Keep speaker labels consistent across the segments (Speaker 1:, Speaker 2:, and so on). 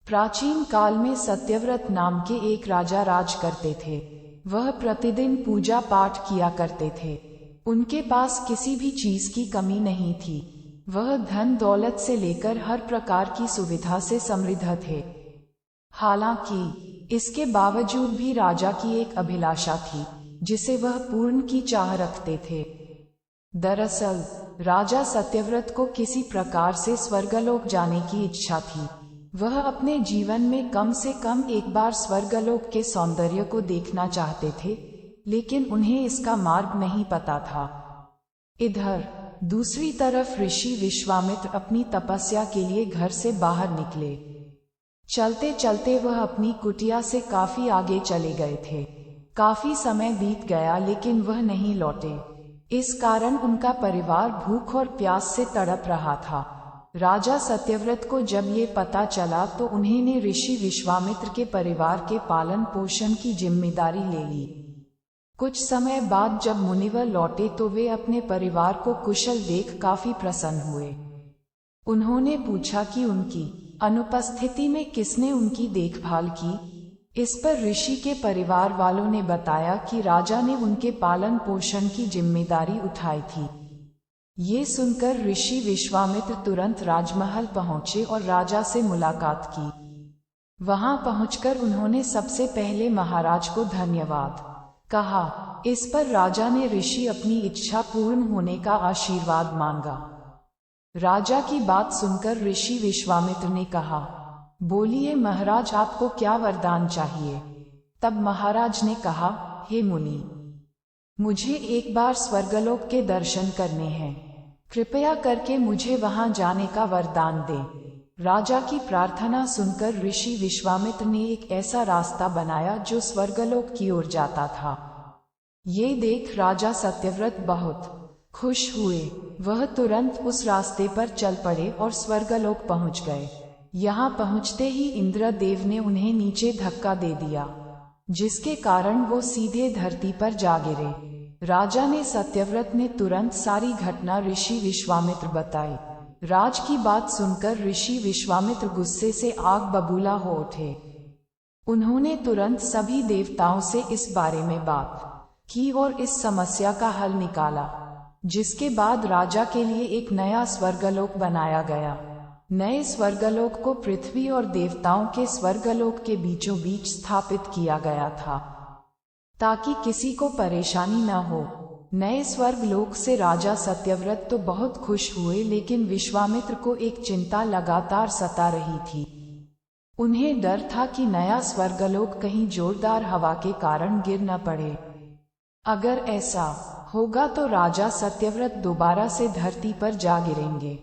Speaker 1: प्राचीन काल में सत्यव्रत नाम के एक राजा राज करते थे। वह प्रतिदिन पूजा पाठ किया करते थे। उनके पास किसी भी चीज की कमी नहीं थी। वह धन दौलत से लेकर हर प्रकार की सुविधा से समृद्ध थे। हालांकि इसके बावजूद भी राजा की एक अभिलाषा थी जिसे वह पूर्ण की चाह रखते थे। दरअसल राजा सत्यव्रत को किसी प्रकार से स्वर्गलोक जाने की इच्छा थी। वह अपने जीवन में कम से कम एक बार स्वर्गलोक के सौंदर्य को देखना चाहते थे, लेकिन उन्हें इसका मार्ग नहीं पता था। इधर दूसरी तरफ ऋषि विश्वामित्र अपनी तपस्या के लिए घर से बाहर निकले। चलते चलते वह अपनी कुटिया से काफी आगे चले गए थे। काफी समय बीत गया लेकिन वह नहीं लौटे। इस कारण उनका परिवार भूख और प्यास से तड़प रहा था। राजा सत्यव्रत को जब ये पता चला तो उन्होंने ऋषि विश्वामित्र के परिवार के पालन पोषण की जिम्मेदारी ले ली। कुछ समय बाद जब मुनिवर लौटे तो वे अपने परिवार को कुशल देख काफी प्रसन्न हुए। उन्होंने पूछा कि उनकी अनुपस्थिति में किसने उनकी देखभाल की। इस पर ऋषि के परिवार वालों ने बताया कि राजा ने उनके पालन पोषण की जिम्मेदारी उठाई थी। ये सुनकर ऋषि विश्वामित्र तुरंत राजमहल पहुंचे और राजा से मुलाकात की। वहां पहुंचकर उन्होंने सबसे पहले महाराज को धन्यवाद कहा। इस पर राजा ने ऋषि अपनी इच्छा पूर्ण होने का आशीर्वाद मांगा। राजा की बात सुनकर ऋषि विश्वामित्र ने कहा, बोलिए महाराज, आपको क्या वरदान चाहिए। तब महाराज ने कहा, हे मुनि, मुझे एक बार स्वर्गलोक के दर्शन करने हैं। कृपया करके मुझे वहां जाने का वरदान दे। राजा की प्रार्थना सुनकर ऋषि विश्वामित्र ने एक ऐसा रास्ता बनाया जो स्वर्गलोक की ओर जाता था। ये देख राजा सत्यव्रत बहुत खुश हुए। वह तुरंत उस रास्ते पर चल पड़े और स्वर्गलोक पहुंच गए। यहाँ पहुंचते ही इंद्रदेव ने उन्हें नीचे धक्का दे दिया, जिसके कारण वो सीधे धरती पर जा गिरे। राजा ने सत्यव्रत ने तुरंत सारी घटना ऋषि विश्वामित्र बताई। राज की बात सुनकर ऋषि विश्वामित्र गुस्से से आग बबूला हो उठे। उन्होंने तुरंत सभी देवताओं से इस बारे में बात की और इस समस्या का हल निकाला, जिसके बाद राजा के लिए एक नया स्वर्गलोक बनाया गया। नए स्वर्गलोक को पृथ्वी और देवताओं के स्वर्गलोक के बीचों बीच स्थापित किया गया था, ताकि किसी को परेशानी न हो। नए स्वर्गलोक से राजा सत्यव्रत तो बहुत खुश हुए, लेकिन विश्वामित्र को एक चिंता लगातार सता रही थी। उन्हें डर था कि नया स्वर्गलोक कहीं जोरदार हवा के कारण गिर न पड़े। अगर ऐसा होगा तो राजा सत्यव्रत दोबारा से धरती पर जा गिरेंगे।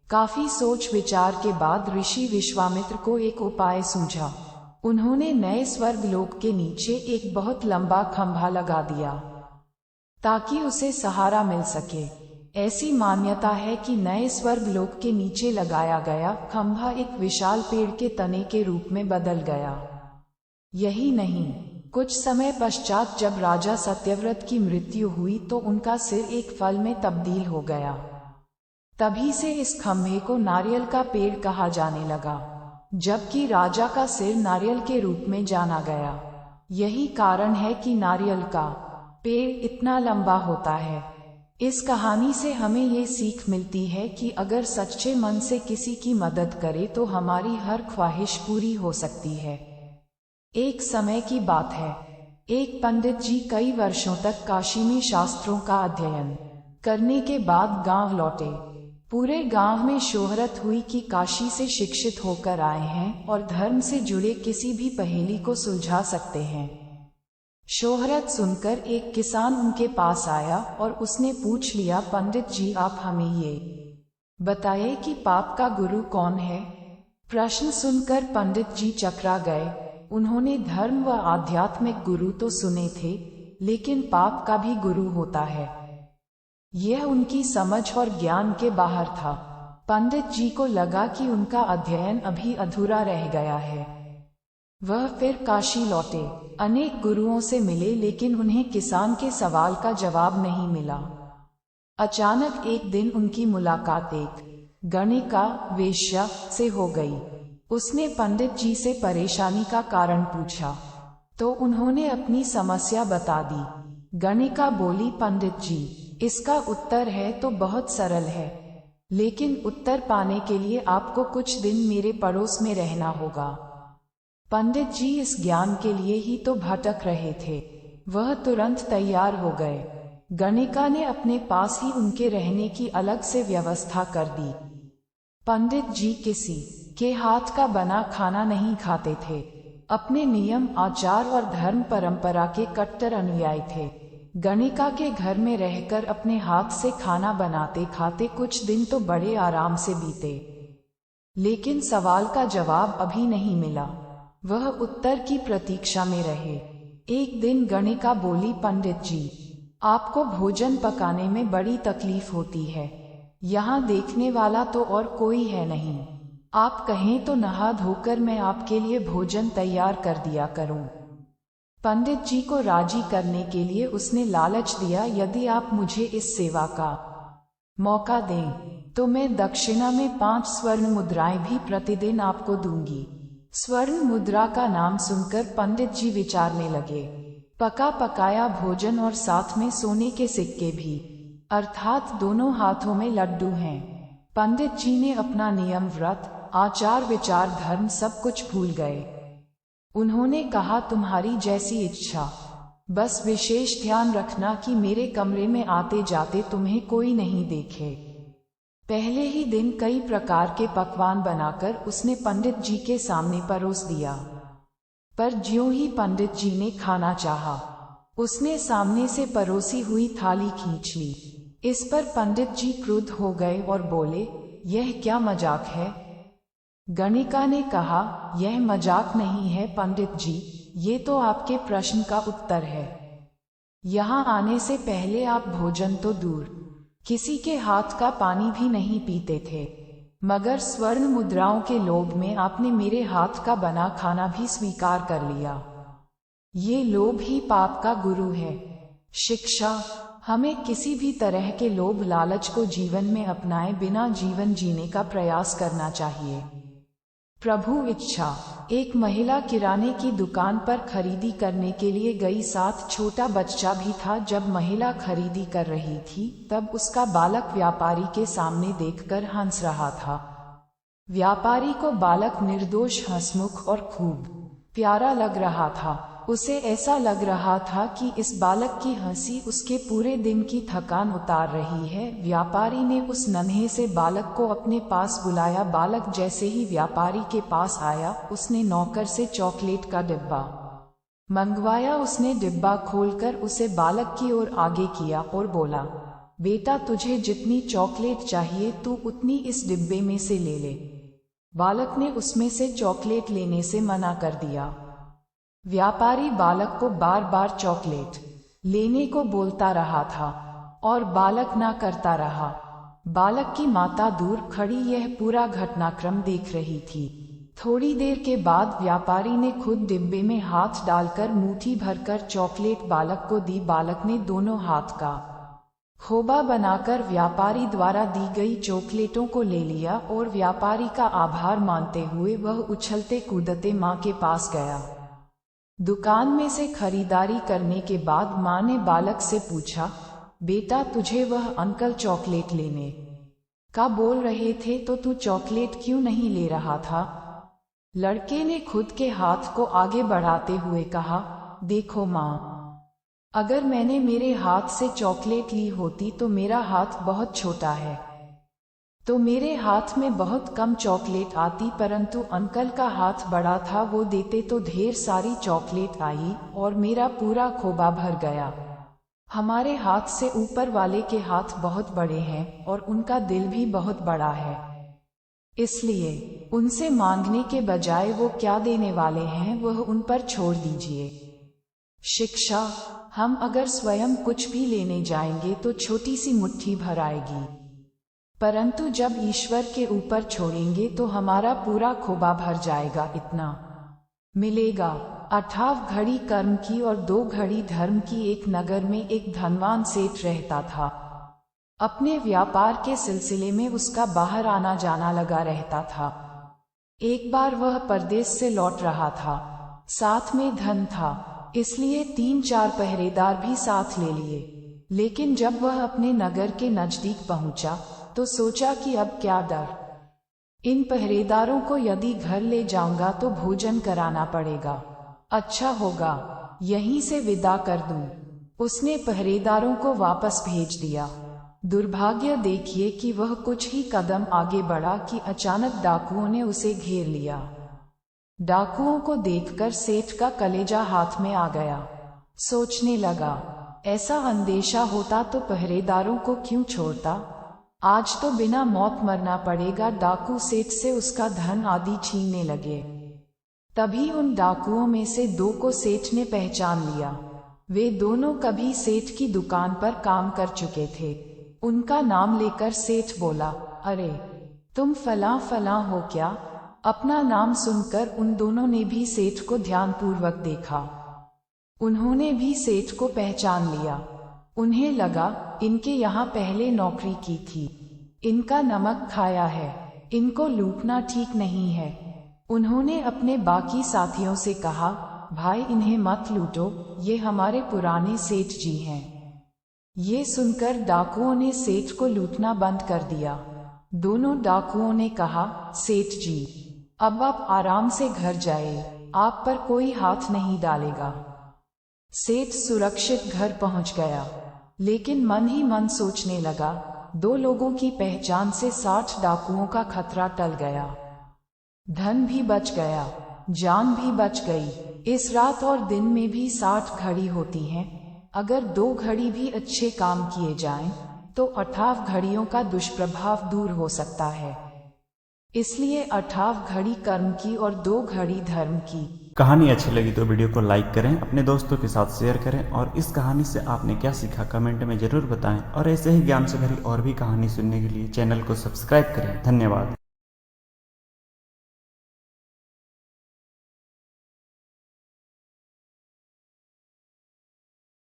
Speaker 1: काफी सोच विचार के बाद ऋषि विश्वामित्र को एक उपाय सूझा। उन्होंने नए स्वर्गलोक के नीचे एक बहुत लंबा खंभा लगा दिया, ताकि उसे सहारा मिल सके। ऐसी मान्यता है कि नए स्वर्गलोक के नीचे लगाया गया खंभा एक विशाल पेड़ के तने के रूप में बदल गया। यही नहीं, कुछ समय पश्चात जब राजा सत्यव्रत की मृत्यु हुई तो उनका सिर एक फल में तब्दील हो गया। तभी से इस खंभे को नारियल का पेड़ कहा जाने लगा, जबकि राजा का सिर नारियल के रूप में जाना गया। यही कारण है कि नारियल का पेड़ इतना लंबा होता है। इस कहानी से हमें ये सीख मिलती है कि अगर सच्चे मन से किसी की मदद करें तो हमारी हर ख्वाहिश पूरी हो सकती है। एक समय की बात है, एक पंडित जी कई वर्षों तक काशी में शास्त्रों का अध्ययन करने के बाद गांव लौटे। पूरे गांव में शोहरत हुई कि काशी से शिक्षित होकर आए हैं और धर्म से जुड़े किसी भी पहेली को सुलझा सकते हैं। शोहरत सुनकर एक किसान उनके पास आया और उसने पूछ लिया, पंडित जी आप हमें ये बताइए कि पाप का गुरु कौन है। प्रश्न सुनकर पंडित जी चकरा गए। उन्होंने धर्म व आध्यात्मिक गुरु तो सुने थे, लेकिन पाप का भी गुरु होता है, यह उनकी समझ और ज्ञान के बाहर था। पंडित जी को लगा कि उनका अध्ययन अभी अधूरा रह गया है। वह फिर काशी लौटे, अनेक गुरुओं से मिले, लेकिन उन्हें किसान के सवाल का जवाब नहीं मिला। अचानक एक दिन उनकी मुलाकात एक गणिका वेश्या से हो गई। उसने पंडित जी से परेशानी का कारण पूछा तो उन्होंने अपनी समस्या बता दी। गणिका बोली, पंडित जी, इसका उत्तर है तो बहुत सरल है, लेकिन उत्तर पाने के लिए आपको कुछ दिन मेरे पड़ोस में रहना होगा। पंडित जी इस ज्ञान के लिए ही तो भटक रहे थे। वह तुरंत तैयार हो गए। गणिका ने अपने पास ही उनके रहने की अलग से व्यवस्था कर दी। पंडित जी किसी के हाथ का बना खाना नहीं खाते थे। अपने नियम, आचार और धर्म परंपरा के कट्टर अनुयायी थे। गणिका के घर में रहकर अपने हाथ से खाना बनाते खाते कुछ दिन तो बड़े आराम से बीते, लेकिन सवाल का जवाब अभी नहीं मिला। वह उत्तर की प्रतीक्षा में रहे। एक दिन गणिका बोली, पंडित जी, आपको भोजन पकाने में बड़ी तकलीफ होती है। यहाँ देखने वाला तो और कोई है नहीं। आप कहें तो नहा धोकर मैं आपके लिए भोजन तैयार कर दिया करूं। पंडित जी को राजी करने के लिए उसने लालच दिया, यदि आप मुझे इस सेवा का मौका दें तो मैं दक्षिणा में 5 स्वर्ण मुद्राएं भी प्रतिदिन आपको दूंगी। स्वर्ण मुद्रा का नाम सुनकर पंडित जी विचारने लगे। पका पकाया भोजन और साथ में सोने के सिक्के भी, अर्थात दोनों हाथों में लड्डू हैं। पंडित जी ने अपना नियम, व्रत, आचार, विचार, धर्म सब कुछ भूल गए। उन्होंने कहा, तुम्हारी जैसी इच्छा, बस विशेष ध्यान रखना कि मेरे कमरे में आते जाते तुम्हें कोई नहीं देखे। पहले ही दिन कई प्रकार के पकवान बनाकर उसने पंडित जी के सामने परोस दिया, पर ज्यों ही पंडित जी ने खाना चाहा, उसने सामने से परोसी हुई थाली खींच ली। इस पर पंडित जी क्रुद्ध हो गए और बोले, यह क्या मजाक है? गणिका ने कहा, यह मजाक नहीं है पंडित जी, ये तो आपके प्रश्न का उत्तर है। यहाँ आने से पहले आप भोजन तो दूर, किसी के हाथ का पानी भी नहीं पीते थे, मगर स्वर्ण मुद्राओं के लोभ में आपने मेरे हाथ का बना खाना भी स्वीकार कर लिया। ये लोभ ही पाप का गुरु है। शिक्षा, हमें किसी भी तरह के लोभ लालच को जीवन में अपनाए बिना जीवन जीने का प्रयास करना चाहिए। प्रभु इच्छा, एक महिला किराने की दुकान पर खरीदी करने के लिए गई, साथ छोटा बच्चा भी था। जब महिला खरीदी कर रही थी तब उसका बालक व्यापारी के सामने देखकर हंस रहा था। व्यापारी को बालक निर्दोष, हंसमुख और खूब प्यारा लग रहा था। उसे ऐसा लग रहा था कि इस बालक की हंसी उसके पूरे दिन की थकान उतार रही है। व्यापारी ने उस नन्हे से बालक को अपने पास बुलाया। बालक जैसे ही व्यापारी के पास आया, उसने नौकर से चॉकलेट का डिब्बा मंगवाया। उसने डिब्बा खोलकर उसे बालक की ओर आगे किया और बोला, बेटा, तुझे जितनी चॉकलेट चाहिए तू उतनी इस डिब्बे में से ले ले। बालक ने उसमें से चॉकलेट लेने से मना कर दिया। व्यापारी बालक को बार बार चॉकलेट लेने को बोलता रहा था और बालक ना करता रहा। बालक की माता दूर खड़ी यह पूरा घटनाक्रम देख रही थी। थोड़ी देर के बाद व्यापारी ने खुद डिब्बे में हाथ डालकर मुट्ठी भरकर चॉकलेट बालक को दी। बालक ने दोनों हाथ का खोबा बनाकर व्यापारी द्वारा दी गई चॉकलेटों को ले लिया और व्यापारी का आभार मानते हुए वह उछलते कूदते माँ के पास गया। दुकान में से खरीदारी करने के बाद माँ ने बालक से पूछा, बेटा, तुझे वह अंकल चॉकलेट लेने का बोल रहे थे तो तू चॉकलेट क्यों नहीं ले रहा था? लड़के ने खुद के हाथ को आगे बढ़ाते हुए कहा, देखो माँ, अगर मैंने मेरे हाथ से चॉकलेट ली होती तो मेरा हाथ बहुत छोटा है, तो मेरे हाथ में बहुत कम चॉकलेट आती, परंतु अंकल का हाथ बड़ा था, वो देते तो ढेर सारी चॉकलेट आई और मेरा पूरा खोबा भर गया। हमारे हाथ से ऊपर वाले के हाथ बहुत बड़े हैं और उनका दिल भी बहुत बड़ा है, इसलिए उनसे मांगने के बजाय वो क्या देने वाले हैं वह उन पर छोड़ दीजिए। शिक्षा, हम अगर स्वयं कुछ भी लेने जाएंगे तो छोटी सी मुट्ठी भर आएगी, परंतु जब ईश्वर के ऊपर छोड़ेंगे तो हमारा पूरा खोबा भर जाएगा, इतना मिलेगा। 8 घड़ी कर्म की और 2 घड़ी धर्म की। एक नगर में एक धनवान सेठ रहता था। अपने व्यापार के सिलसिले में उसका बाहर आना जाना लगा रहता था। एक बार वह परदेश से लौट रहा था, साथ में धन था, इसलिए 3-4 पहरेदार भी साथ ले लिए। लेकिन जब वह अपने नगर के नजदीक पहुंचा तो सोचा कि अब क्या डर, इन पहरेदारों को यदि घर ले जाऊंगा तो भोजन कराना पड़ेगा, अच्छा होगा यहीं से विदा कर दूं। उसने पहरेदारों को वापस भेज दिया। दुर्भाग्य देखिए कि वह कुछ ही कदम आगे बढ़ा कि अचानक डाकुओं ने उसे घेर लिया। डाकुओं को देखकर सेठ का कलेजा हाथ में आ गया। सोचने लगा, ऐसा अंदेशा होता तो पहरेदारों को क्यों छोड़ता, आज तो बिना मौत मरना पड़ेगा। डाकू सेठ से उसका धन आदि छीनने लगे। तभी उन डाकुओं में से 2 को सेठ ने पहचान लिया। वे दोनों कभी सेठ की दुकान पर काम कर चुके थे। उनका नाम लेकर सेठ बोला, अरे तुम फलां फलां हो क्या? अपना नाम सुनकर उन दोनों ने भी सेठ को ध्यानपूर्वक देखा। उन्होंने भी सेठ को पहचान लिया। उन्हें लगा इनके यहाँ पहले नौकरी की थी, इनका नमक खाया है, इनको लूटना ठीक नहीं है। उन्होंने अपने बाकी साथियों से कहा, भाई इन्हें मत लूटो, ये हमारे पुराने सेठ जी हैं। ये सुनकर डाकुओं ने सेठ को लूटना बंद कर दिया। दोनों डाकुओं ने कहा, सेठ जी अब आप आराम से घर जाए, आप पर कोई हाथ नहीं डालेगा। सेठ सुरक्षित घर पहुंच गया, लेकिन मन ही मन सोचने लगा, 2 लोगों की पहचान से 60 डाकुओं का खतरा टल गया। धन भी बच गया, जान भी बच गई। इस रात और दिन में भी 60 घड़ी होती हैं। अगर 2 घड़ी भी अच्छे काम किए जाएं, तो 58 घड़ियों का दुष्प्रभाव दूर हो सकता है। इसलिए 58 घड़ी कर्म की और 2 घड़ी धर्म की।
Speaker 2: कहानी अच्छी लगी तो वीडियो को लाइक करें, अपने दोस्तों के साथ शेयर करें और इस कहानी से आपने क्या सीखा कमेंट में जरूर बताएं। और ऐसे ही ज्ञान से भरी और भी कहानी सुनने के लिए चैनल को सब्सक्राइब करें। धन्यवाद।